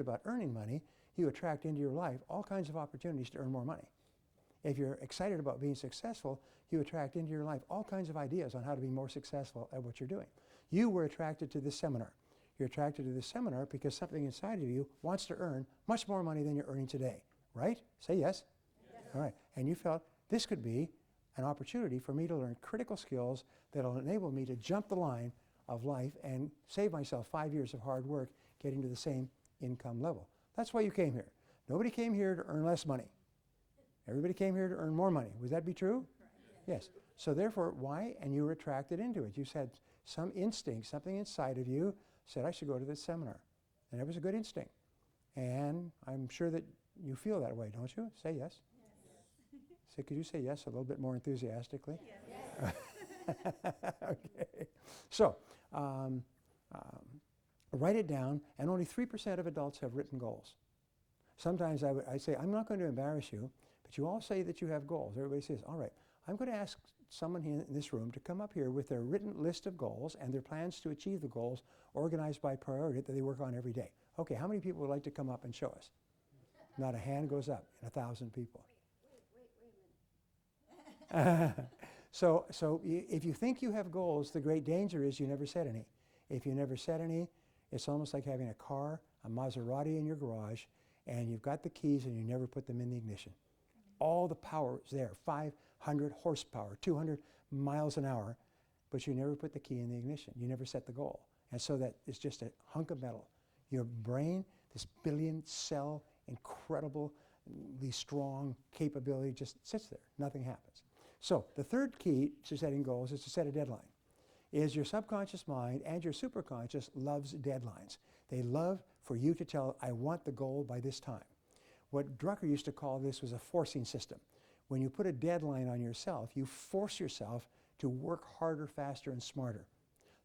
about earning money, you attract into your life all kinds of opportunities to earn more money. If you're excited about being successful, you attract into your life all kinds of ideas on how to be more successful at what you're doing. You were attracted to this seminar. You're attracted to this seminar because something inside of you wants to earn much more money than you're earning today, right? Say yes. Yes. All right. And you felt this could be an opportunity for me to learn critical skills that will enable me to jump the line of life and save myself 5 years of hard work getting to the same income level. That's why you came here. Nobody came here to earn less money. Everybody came here to earn more money. Would that be true? Yes. So therefore, why? And you were attracted into it. You said some instinct, something inside of you said, I should go to this seminar. And it was a good instinct. And I'm sure that you feel that way, don't you? Say yes. Yes. So could you say yes a little bit more enthusiastically? Yes. Okay. So, write it down, and only 3% of adults have written goals. Sometimes I say, I'm not going to embarrass you, but you all say that you have goals. Everybody says, all right, I'm going to ask someone here in this room to come up here with their written list of goals and their plans to achieve the goals organized by priority that they work on every day. Okay, how many people would like to come up and show us? Not a hand goes up in 1,000 people. Wait a minute. So if you think you have goals, the great danger is you never set any. If you never set any, it's almost like having a car, a Maserati in your garage, and you've got the keys and you never put them in the ignition. All the power is there, 500 horsepower, 200 miles an hour, but you never put the key in the ignition. You never set the goal. And so that is just a hunk of metal. Your brain, this billion-cell, incredibly strong capability just sits there. Nothing happens. So the third key to setting goals is to set a deadline. Is your subconscious mind and your superconscious loves deadlines. They love for you to tell, I want the goal by this time. What Drucker used to call this was a forcing system. When you put a deadline on yourself, you force yourself to work harder, faster, and smarter.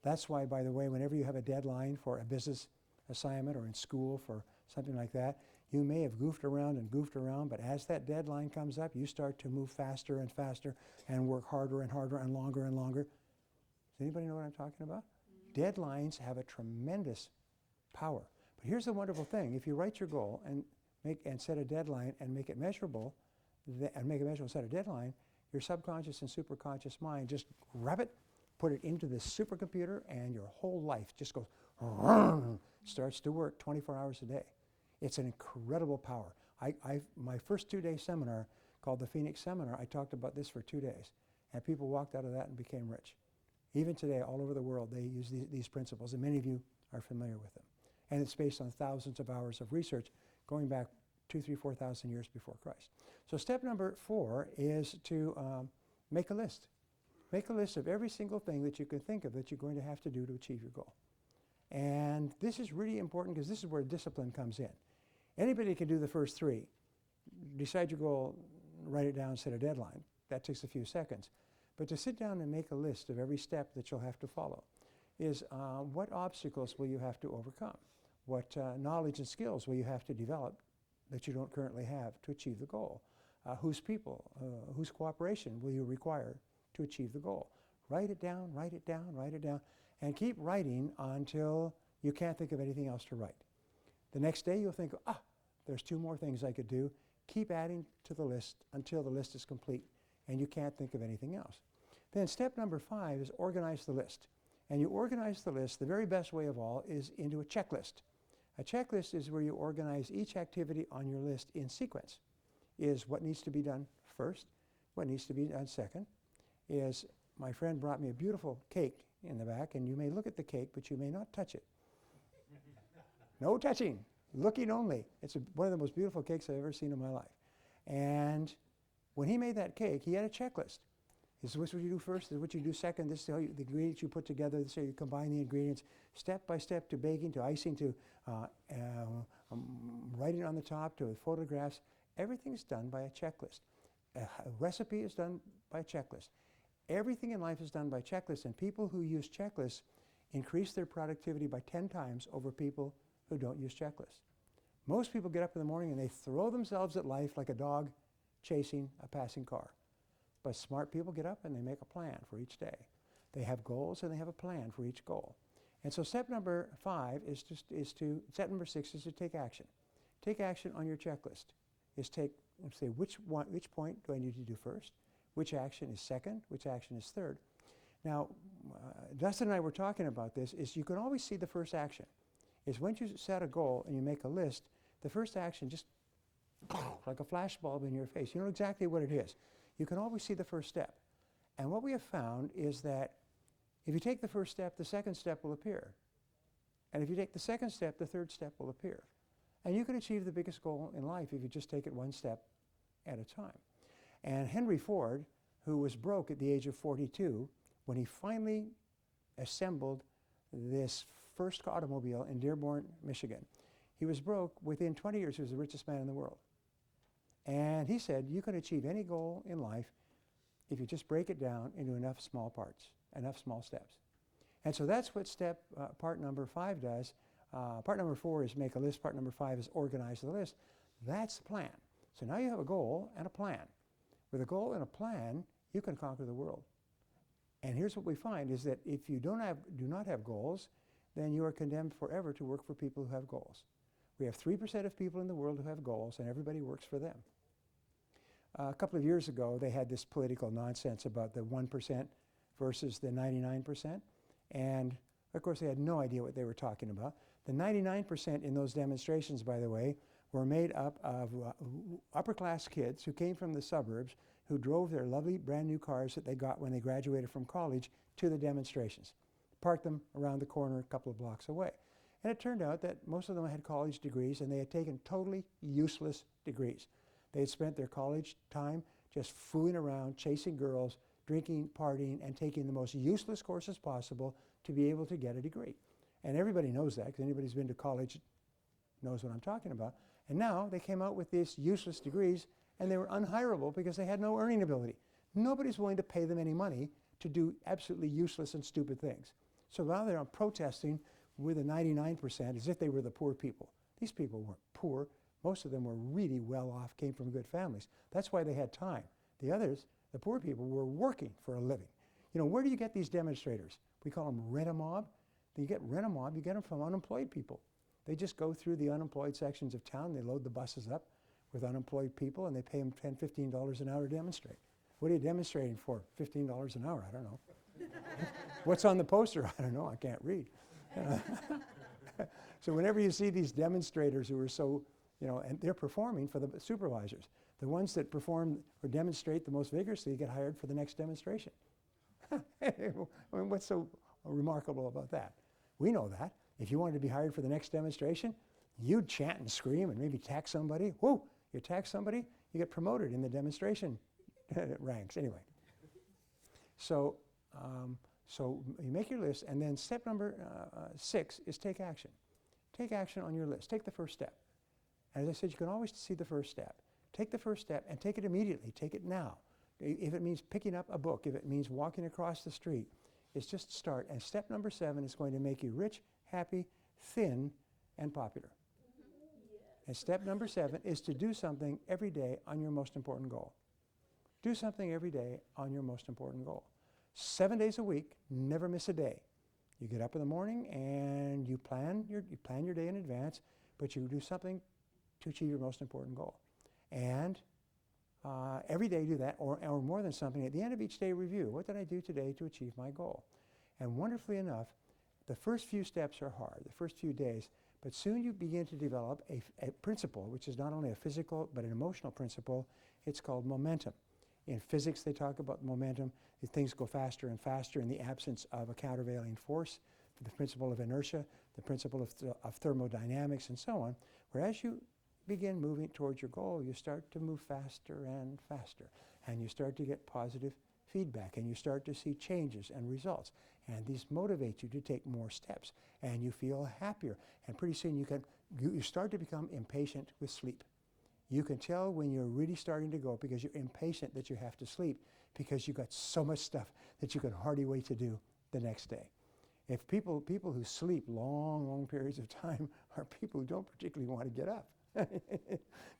That's why, by the way, whenever you have a deadline for a business assignment or in school for something like that, you may have goofed around, but as that deadline comes up, you start to move faster and faster and work harder and harder and longer and longer. Does anybody know what I'm talking about? Deadlines have a tremendous power. But here's the wonderful thing. If you write your goal and set a deadline and make it measurable, and set a deadline, your subconscious and superconscious mind just grab it, put it into this supercomputer, and your whole life just goes, starts to work 24 hours a day. It's an incredible power. My first 2-day seminar called the Phoenix Seminar, I talked about this for 2 days, and people walked out of that and became rich. Even today, all over the world, they use these principles, and many of you are familiar with them. And it's based on thousands of hours of research going back 2,000, 3,000, 4,000 years before Christ. So step number 4 is to make a list. Make a list of every single thing that you can think of that you're going to have to do to achieve your goal. And this is really important because this is where discipline comes in. Anybody can do the first 3. Decide your goal, write it down, set a deadline. That takes a few seconds. But to sit down and make a list of every step that you'll have to follow is what obstacles will you have to overcome? What knowledge and skills will you have to develop that you don't currently have to achieve the goal? Whose people, whose cooperation will you require to achieve the goal? Write it down, write it down, write it down, and keep writing until you can't think of anything else to write. The next day you'll think, there's 2 more things I could do. Keep adding to the list until the list is complete and you can't think of anything else. Then step number 5 is organize the list. And you organize the list, the very best way of all is into a checklist. A checklist is where you organize each activity on your list in sequence. Is what needs to be done first, what needs to be done second. Is my friend brought me a beautiful cake in the back, and you may look at the cake, but you may not touch it. No touching, looking only. It's one of the most beautiful cakes I've ever seen in my life. And when he made that cake, he had a checklist. This is what you do first, this is what you do second, this is how the ingredients you put together, this is how you combine the ingredients, step by step, to baking, to icing, to writing on the top, to photographs. Everything's done by a checklist. A recipe is done by a checklist. Everything in life is done by checklists, and people who use checklists increase their productivity by 10 times over people who don't use checklists. Most people get up in the morning and they throw themselves at life like a dog chasing a passing car. But smart people get up and they make a plan for each day. They have goals and they have a plan for each goal. And so step number 5 step number 6 is to take action. Take action on your checklist. Say which point do I need to do first? Which action is second? Which action is third? Now, Dustin and I were talking about this, is you can always see the first action. Is once you set a goal and you make a list, the first action just like a flashbulb in your face. You know exactly what it is. You can always see the first step. And what we have found is that if you take the first step, the second step will appear. And if you take the second step, the third step will appear. And you can achieve the biggest goal in life if you just take it one step at a time. And Henry Ford, who was broke at the age of 42, when he finally assembled this first automobile in Dearborn, Michigan, he was broke. Within 20 years, he was the richest man in the world. And he said, you can achieve any goal in life if you just break it down into enough small parts, enough small steps. And so that's what part number 5 does. Part number 4 is make a list. Part number 5 is organize the list. That's the plan. So now you have a goal and a plan. With a goal and a plan, you can conquer the world. And here's what we find is that if you do not have goals, then you are condemned forever to work for people who have goals. We have 3% of people in the world who have goals, and everybody works for them. A couple of years ago, they had this political nonsense about the 1% versus the 99%. And, of course, they had no idea what they were talking about. The 99% in those demonstrations, by the way, were made up of upper-class kids who came from the suburbs who drove their lovely brand-new cars that they got when they graduated from college to the demonstrations, parked them around the corner a couple of blocks away. And it turned out that most of them had college degrees, and they had taken totally useless degrees. They had spent their college time just fooling around, chasing girls, drinking, partying, and taking the most useless courses possible to be able to get a degree. And everybody knows that, because anybody who's been to college knows what I'm talking about. And now they came out with these useless degrees, and they were unhireable because they had no earning ability. Nobody's willing to pay them any money to do absolutely useless and stupid things. So now they're protesting with the 99% as if they were the poor people. These people weren't poor. Most of them were really well off, came from good families. That's why they had time. The others, the poor people, were working for a living. You know, where do you get these demonstrators? We call them rent-a-mob. You get rent-a-mob, you get them from unemployed people. They just go through the unemployed sections of town, they load the buses up with unemployed people, and they pay them $10, $15 an hour to demonstrate. What are you demonstrating for? $15 an hour? I don't know. What's on the poster? I don't know, I can't read. So whenever you see these demonstrators who are so, you know, and they're performing for the supervisors. The ones that perform or demonstrate the most vigorously get hired for the next demonstration. I mean, what's so remarkable about that? We know that. If you wanted to be hired for the next demonstration, you'd chant and scream and maybe attack somebody. Whoa, you attack somebody, you get promoted in the demonstration ranks. Anyway, so you make your list, and then step number 6 is take action. Take action on your list. Take the first step. As I said, you can always see the first step. Take the first step and take it immediately. Take it now. If it means picking up a book, if it means walking across the street, it's just start. And step number 7 is going to make you rich, happy, thin, and popular. And step number 7 is to do something every day on your most important goal. Do something every day on your most important goal. 7 days a week, never miss a day. You get up in the morning and you plan your day in advance, but you do something to achieve your most important goal. And every day do that, or more than something. At the end of each day, review. What did I do today to achieve my goal? And wonderfully enough, the first few steps are hard, the first few days, but soon you begin to develop a principle, which is not only a physical but an emotional principle. It's called momentum. In physics, they talk about momentum. Things go faster and faster in the absence of a countervailing force, the principle of inertia, the principle of thermodynamics, and so on. Whereas you begin moving towards your goal, you start to move faster and faster, and you start to get positive feedback, and you start to see changes and results. And these motivate you to take more steps, and you feel happier. And pretty soon you start to become impatient with sleep. You can tell when you're really starting to go because you're impatient that you have to sleep, because you've got so much stuff that you can hardly wait to do the next day. If people who sleep long periods of time are people who don't particularly want to get up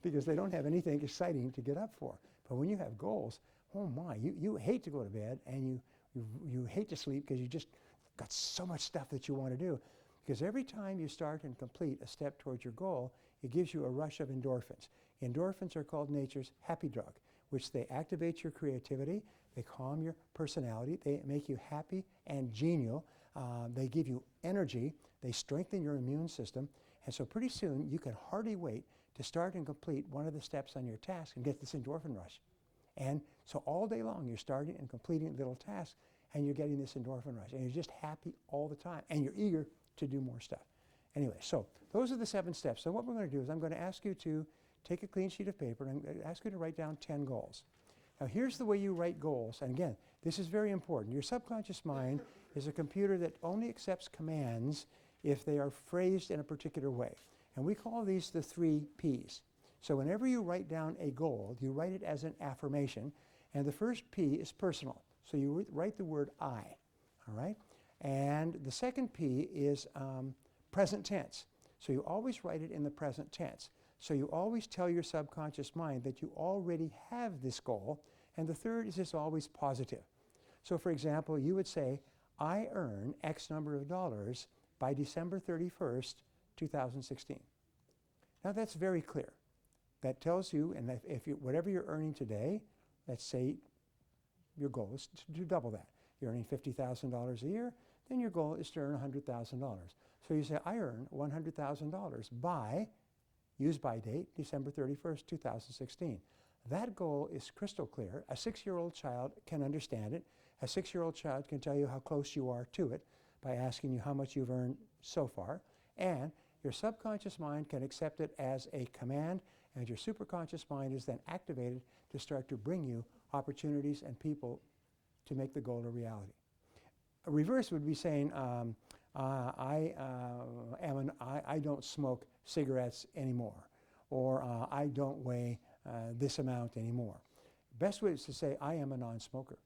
because they don't have anything exciting to get up for. But when you have goals, oh my, you hate to go to bed, and you hate to sleep because got so much stuff that you want to do. Because every time you start and complete a step towards your goal, it gives you a rush of endorphins. Endorphins are called nature's happy drug, which they activate your creativity, they calm your personality, they make you happy and genial, they give you energy, they strengthen your immune system, and so pretty soon you can hardly wait to start and complete one of the steps on your task and get this endorphin rush. And so all day long you're starting and completing little tasks and you're getting this endorphin rush and you're just happy all the time and you're eager to do more stuff. Anyway, so those are the 7 steps. So what we're going to do is I'm going to ask you to take a clean sheet of paper and I'm going to ask you to write down 10 goals. Now here's the way you write goals, and again, this is very important. Your subconscious mind is a computer that only accepts commands if they are phrased in a particular way. And we call these the 3 Ps. So whenever you write down a goal, you write it as an affirmation, and the first P is personal. So you write the word I, all right? And the second P is present tense. So you always write it in the present tense. So you always tell your subconscious mind that you already have this goal. And the third is just always positive. So for example, you would say, I earn X number of dollars by December 31st, 2016. Now that's very clear. That tells you, and if you, whatever you're earning today, let's say your goal is to double that. You're earning $50,000 a year, then your goal is to earn $100,000. So you say, I earn $100,000 by, use by date, December 31st, 2016. That goal is crystal clear. A 6-year-old child can understand it. A 6-year-old child can tell you how close you are to it by asking you how much you've earned so far. And your subconscious mind can accept it as a command, and your superconscious mind is then activated to start to bring you opportunities and people to make the goal a reality. A reverse would be saying, I don't smoke cigarettes anymore, or I don't weigh this amount anymore. Best way is to say, I am a non-smoker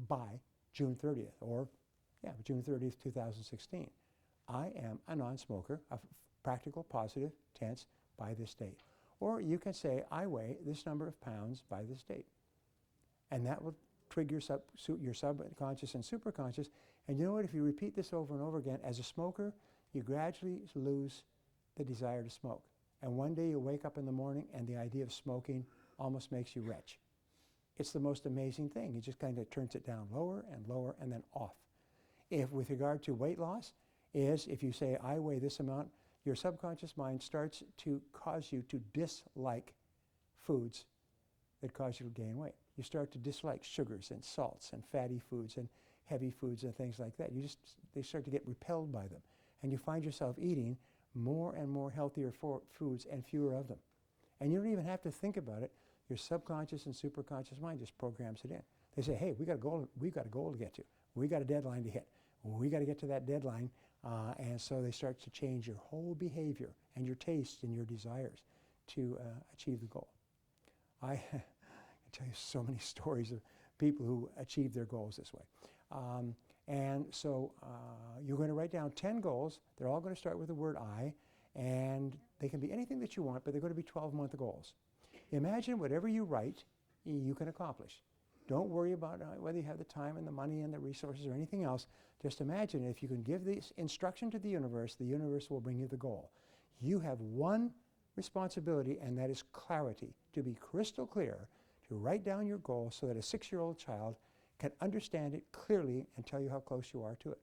by June 30th, or June 30th, 2016. I am a non-smoker, a practical, positive tense, by this date. Or you can say, I weigh this number of pounds by this date. And that will trigger your subconscious and superconscious. And you know what? If you repeat this over and over again, as a smoker, you gradually lose the desire to smoke. And one day you wake up in the morning and the idea of smoking almost makes you retch. It's the most amazing thing. It just kind of turns it down lower and then off. If with regard to weight loss, is if you say, I weigh this amount, your subconscious mind starts to cause you to dislike foods that cause you to gain weight. You start to dislike sugars and salts and fatty foods and heavy foods and things like that. They start to get repelled by them. And you find yourself eating more and more healthier foods and fewer of them. And you don't even have to think about it. Your subconscious and superconscious mind just programs it in. They say, hey, we've got a goal to get to. We've got a deadline to hit. We got to get to that deadline. And so they start to change your whole behavior and your tastes and your desires to achieve the goal. I can tell you so many stories of people who achieve their goals this way. And so you're going to write down 10 goals. They're all going to start with the word I, and they can be anything that you want, but they're going to be 12-month goals. Imagine whatever you write, you can accomplish. Don't worry about whether you have the time and the money and the resources or anything else. Just imagine if you can give this instruction to the universe will bring you the goal. You have one responsibility, and that is clarity, to be crystal clear, to write down your goal so that a 6-year-old child can understand it clearly and tell you how close you are to it.